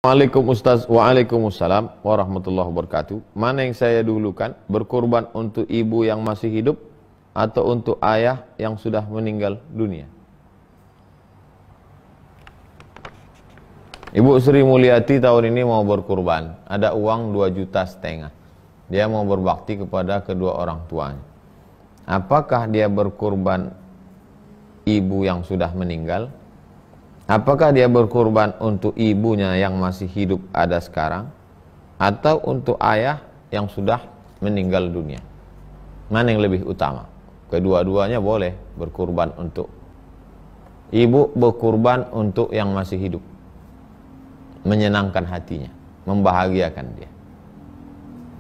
Waalaikum Ustaz, waalaikumsalam warahmatullahi wabarakatuh. Mana yang saya dulukan, berkorban untuk ibu yang masih hidup atau untuk ayah yang sudah meninggal dunia? Ibu Sri Mulyati tahun ini mau berkorban, ada uang 2,5 juta. Dia mau berbakti kepada kedua orang tuanya. Apakah dia berkorban ibu yang sudah meninggal? Apakah dia berkorban untuk ibunya yang masih hidup ada sekarang, atau untuk ayah yang sudah meninggal dunia? Mana yang lebih utama? Kedua-duanya boleh berkorban untuk. Ibu berkorban untuk yang masih hidup, menyenangkan hatinya, membahagiakan dia.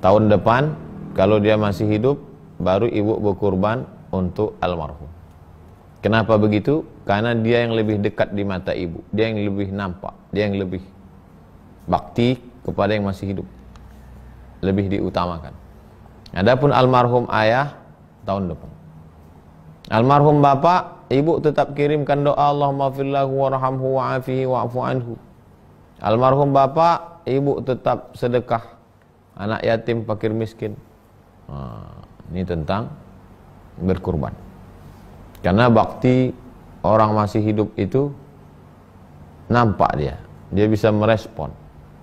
Tahun depan kalau dia masih hidup, baru ibu berkorban untuk almarhum. Kenapa begitu? Karena dia yang lebih dekat di mata ibu, dia yang lebih nampak, dia yang lebih bakti kepada yang masih hidup, lebih diutamakan. Adapun almarhum ayah tahun depan. Almarhum bapak, ibu tetap kirimkan doa Allahumma firlahu warhamhu wa'afihi wa'fu anhu. Almarhum bapak, ibu tetap sedekah anak yatim, fakir miskin. Ini tentang berkurban. Karena bakti orang masih hidup itu nampak dia bisa merespon,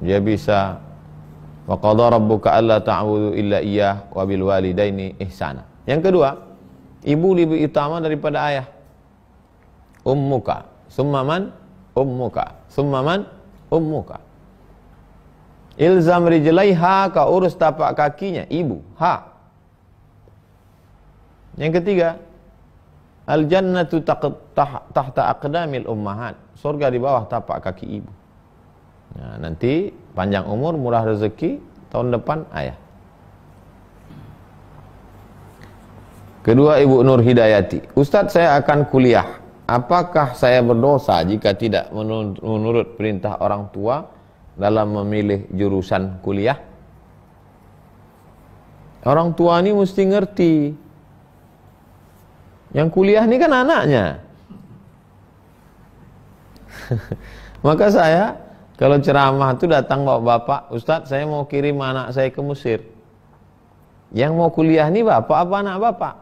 dia bisa wa qadha rabbuka alla ta'budu illa iyyah wa bil walidaini ihsana. Yang kedua, ibu lebih utama daripada ayah. Ummuka, summa man? Ummuka, summa man? Ummuka. Ilzam rijlaiha, ka urus tapak kakinya, ibu, ha. Yang ketiga, al-jannatu tahta aqdamil ummahat. Surga di bawah tapak kaki ibu. Nah, nanti panjang umur, murah rezeki, tahun depan ayah. Kedua, Ibu Nur Hidayati. Ustadz, saya akan kuliah. Apakah saya berdosa jika tidak menurut perintah orang tua dalam memilih jurusan kuliah? Orang tua ini mesti ngerti. Yang kuliah ini kan anaknya. Maka saya kalau ceramah itu datang bapak, Ustadz saya mau kirim anak saya ke Mesir. Yang mau kuliah ini bapak apa anak bapak?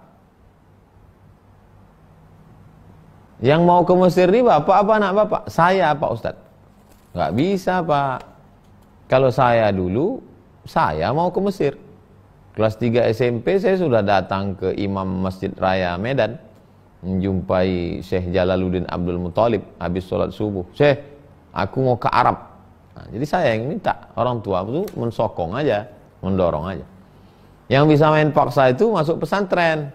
Yang mau ke Mesir ini bapak apa anak bapak? Saya Pak Ustadz. Nggak bisa Pak. Kalau saya dulu, saya mau ke Mesir. Kelas 3 SMP saya sudah datang ke Imam Masjid Raya Medan, menjumpai Syekh Jalaluddin Abdul Muthalib habis sholat subuh. Syekh, aku mau ke Arab. Nah, jadi saya yang minta, orang tua itu mensokong aja, mendorong aja. Yang bisa main paksa itu masuk pesantren.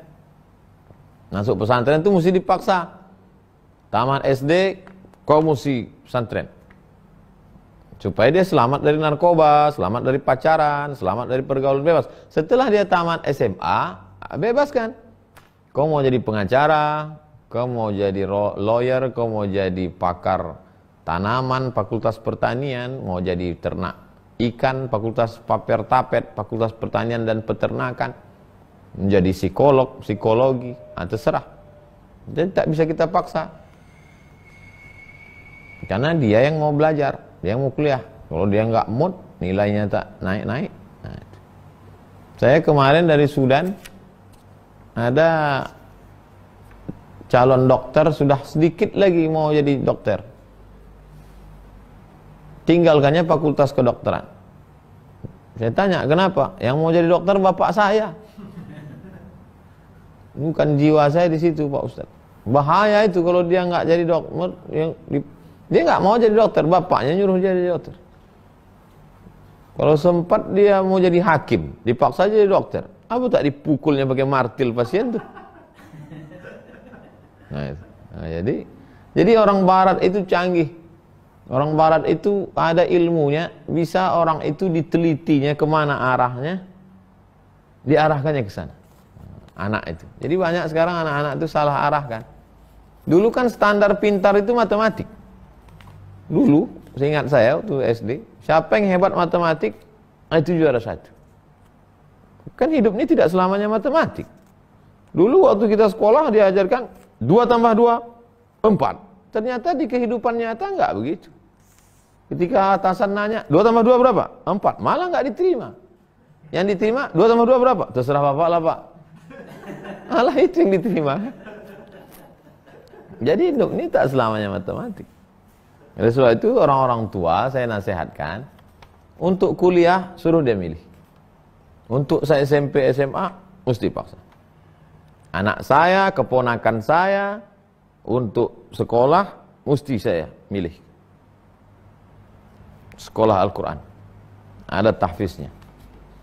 Masuk pesantren itu mesti dipaksa. Taman SD, kau mesti pesantren. Supaya dia selamat dari narkoba, selamat dari pacaran, selamat dari pergaulan bebas. Setelah dia tamat SMA, bebaskan. Kau mau jadi pengacara, kau mau jadi lawyer, kau mau jadi pakar tanaman, fakultas pertanian, mau jadi ternak ikan, fakultas paper tapet, fakultas pertanian dan peternakan, menjadi psikolog, psikologi, terserah. Jadi tak bisa kita paksa. Karena dia yang mau belajar. Dia mau kuliah. Kalau dia nggak mood, nilainya tak naik-naik. Nah, saya kemarin dari Sudan, ada calon dokter sudah sedikit lagi mau jadi dokter. Tinggalkannya fakultas kedokteran. Saya tanya, kenapa? Yang mau jadi dokter bapak saya. Bukan jiwa saya di situ Pak Ustadz. Bahaya itu kalau dia nggak jadi dokter. Dia nggak mau jadi dokter, bapaknya nyuruh jadi dokter. Kalau sempat dia mau jadi hakim, dipaksa jadi dokter. Apa tak dipukulnya pakai martil pasien tuh? Nah, jadi orang Barat itu canggih. Orang Barat itu ada ilmunya, bisa orang itu ditelitinya kemana arahnya, diarahkannya ke sana. Anak itu. Jadi banyak sekarang anak-anak itu salah arahkan. Dulu kan standar pintar itu matematik. Dulu, seingat saya waktu SD, siapa yang hebat matematik, itu juara satu. Kan hidup ini tidak selamanya matematik. Dulu waktu kita sekolah diajarkan 2 tambah 2, 4. Ternyata di kehidupan nyata enggak begitu. Ketika atasan nanya, 2 tambah 2 berapa? 4. Malah nggak diterima. Yang diterima, 2 tambah 2 berapa? Terserah bapak lah pak. Malah itu yang diterima. Jadi ini tak selamanya matematik. Oleh sebab itu orang-orang tua saya nasihatkan, untuk kuliah suruh dia milih. Untuk saya SMP, SMA, mesti paksa. Anak saya, keponakan saya, untuk sekolah, mesti saya milih. Sekolah Al-Quran. Ada tahfiznya.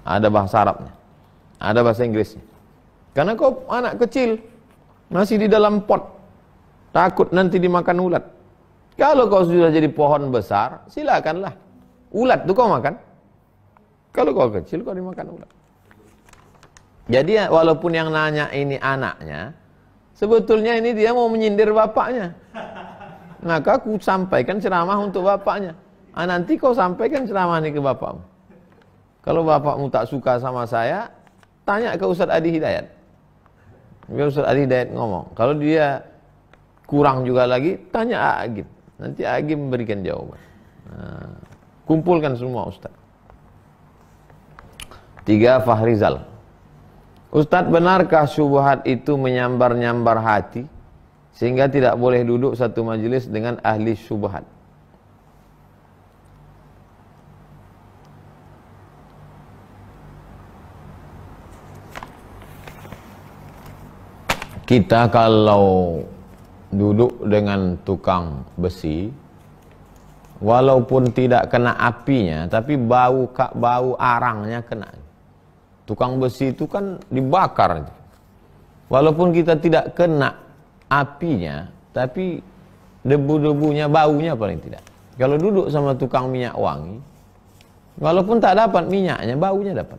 Ada bahasa Arabnya. Ada bahasa Inggrisnya. Karena kau anak kecil, masih di dalam pot. Takut nanti dimakan ulat. Kalau kau sudah jadi pohon besar, silakanlah. Ulat itu kau makan. Kalau kau kecil, kau dimakan ulat. Jadi walaupun yang nanya ini anaknya, sebetulnya ini dia mau menyindir bapaknya. Maka aku sampaikan ceramah untuk bapaknya. Nanti kau sampaikan ceramah ini ke bapakmu. Kalau bapakmu tak suka sama saya, tanya ke Ustaz Adi Hidayat. Biar Ustaz Adi Hidayat ngomong. Kalau dia kurang juga lagi, tanya Agim. Nanti Agim memberikan jawaban. Nah, kumpulkan semua Ustaz. 3. Fahrizal. Ustaz, benarkah syubhat itu menyambar-nyambar hati sehingga tidak boleh duduk satu majelis dengan ahli syubhat? Kita kalau duduk dengan tukang besi, walaupun tidak kena apinya, tapi bau arangnya kena. Tukang besi itu kan dibakar. Walaupun kita tidak kena apinya, tapi debu-debunya, baunya paling tidak. Kalau duduk sama tukang minyak wangi, walaupun tak dapat minyaknya, baunya dapat.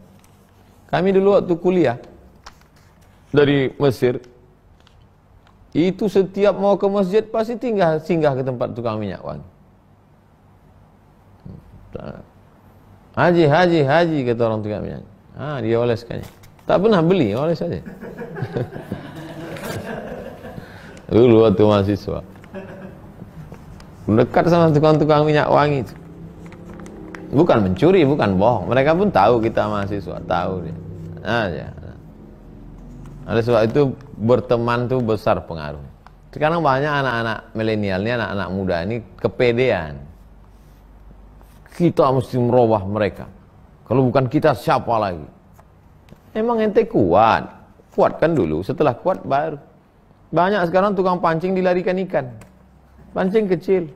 Kami dulu waktu kuliah dari Mesir, itu setiap mau ke masjid pasti singgah ke tempat tukang minyak wangi. Haji kata orang tukang minyak. Dia oleskannya. Tak pernah beli, oles saja. Dulu waktu mahasiswa, dekat sama tukang-tukang minyak wangi itu. Bukan mencuri, bukan bohong. Mereka pun tahu kita mahasiswa, tahu dia. Ya. Oleh sebab itu berteman itu besar pengaruh. Sekarang banyak anak-anak milenial ini, anak-anak muda ini kepedean. Kita mesti merubah mereka. Kalau bukan kita siapa lagi? Emang ente kuat? Kuatkan dulu, setelah kuat baru. Banyak sekarang tukang pancing dilarikan ikan. Pancing kecil.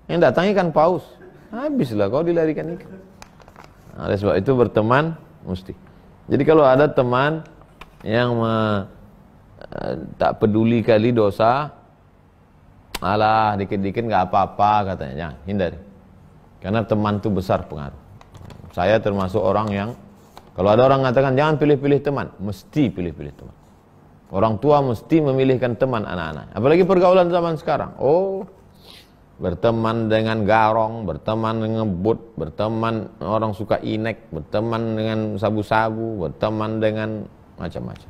Yang datang ikan paus. Habislah kau dilarikan ikan. Oleh sebab itu berteman mesti. Jadi kalau ada teman yang tak peduli kali dosa, alah dikit-dikit nggak apa-apa katanya, jangan hindari. Karena teman itu besar pengaruh. Saya termasuk orang yang, kalau ada orang mengatakan jangan pilih-pilih teman, mesti pilih-pilih teman. Orang tua mesti memilihkan teman anak-anak. Apalagi pergaulan zaman sekarang. Berteman dengan garong, berteman dengan ngebut, berteman orang suka inek, berteman dengan sabu-sabu, berteman dengan macam-macam.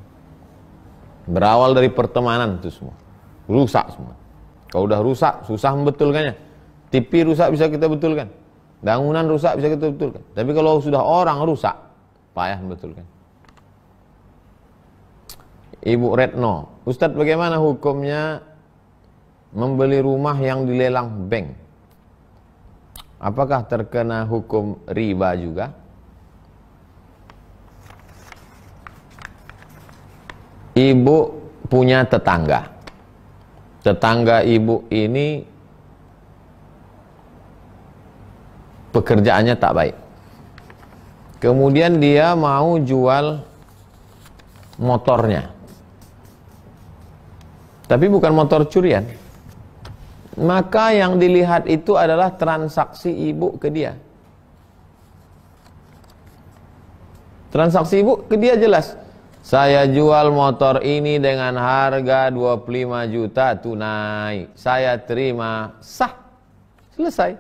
Berawal dari pertemanan itu semua. Rusak semua. Kalau udah rusak, susah membetulkannya. TV rusak bisa kita betulkan. Bangunan rusak bisa kita betulkan. Tapi kalau sudah orang rusak, payah membetulkan. Ibu Retno, Ustadz bagaimana hukumnya membeli rumah yang dilelang bank? Apakah terkena hukum riba juga? Ibu punya tetangga. Tetangga ibu ini pekerjaannya tak baik. Kemudian dia mau jual motornya. Tapi bukan motor curian. Maka yang dilihat itu adalah transaksi ibu ke dia. Transaksi ibu ke dia jelas. Saya jual motor ini dengan harga 25 juta tunai. Saya terima, sah. Selesai.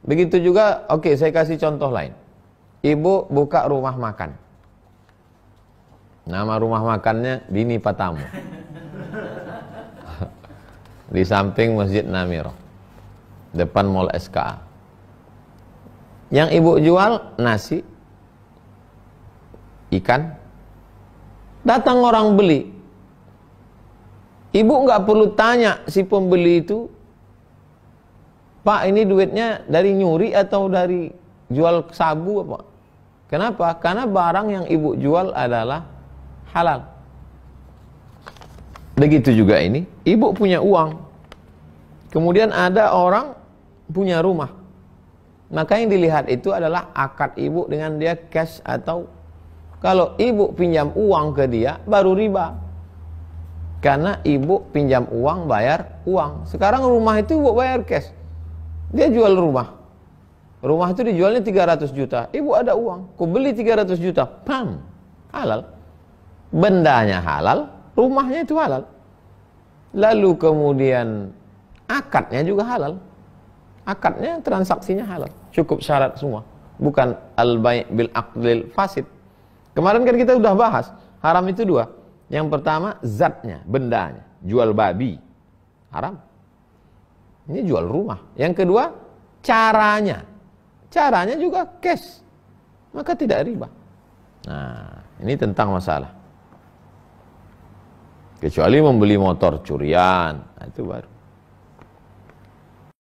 Begitu juga, oke, saya kasih contoh lain. Ibu buka rumah makan. Nama rumah makannya Bini Patamu. Di samping Masjid Namiro, depan Mall SKA. Yang ibu jual nasi, ikan. Datang orang beli. Ibu nggak perlu tanya si pembeli itu, Pak, ini duitnya dari nyuri atau dari jual sabu apa? Kenapa? Karena barang yang ibu jual adalah halal. Begitu juga ini, ibu punya uang. Kemudian ada orang punya rumah. Maka yang dilihat itu adalah akad ibu dengan dia cash atau kalau ibu pinjam uang ke dia baru riba. Karena ibu pinjam uang bayar uang. Sekarang rumah itu ibu bayar cash. Dia jual rumah. Rumah itu dijualnya 300 juta. Ibu ada uang, ku beli 300 juta. Pam, halal. Bendanya halal, rumahnya itu halal. Lalu kemudian akadnya juga halal. Akadnya, transaksinya halal. Cukup syarat semua. Bukan al-bai' bil aqdil fasid. Kemarin kan kita sudah bahas, haram itu dua. Yang pertama zatnya, bendanya. Jual babi, haram. Ini jual rumah. Yang kedua, caranya. Caranya juga cash. Maka tidak riba. Nah, ini tentang masalah. Kecuali membeli motor curian, nah, itu baru.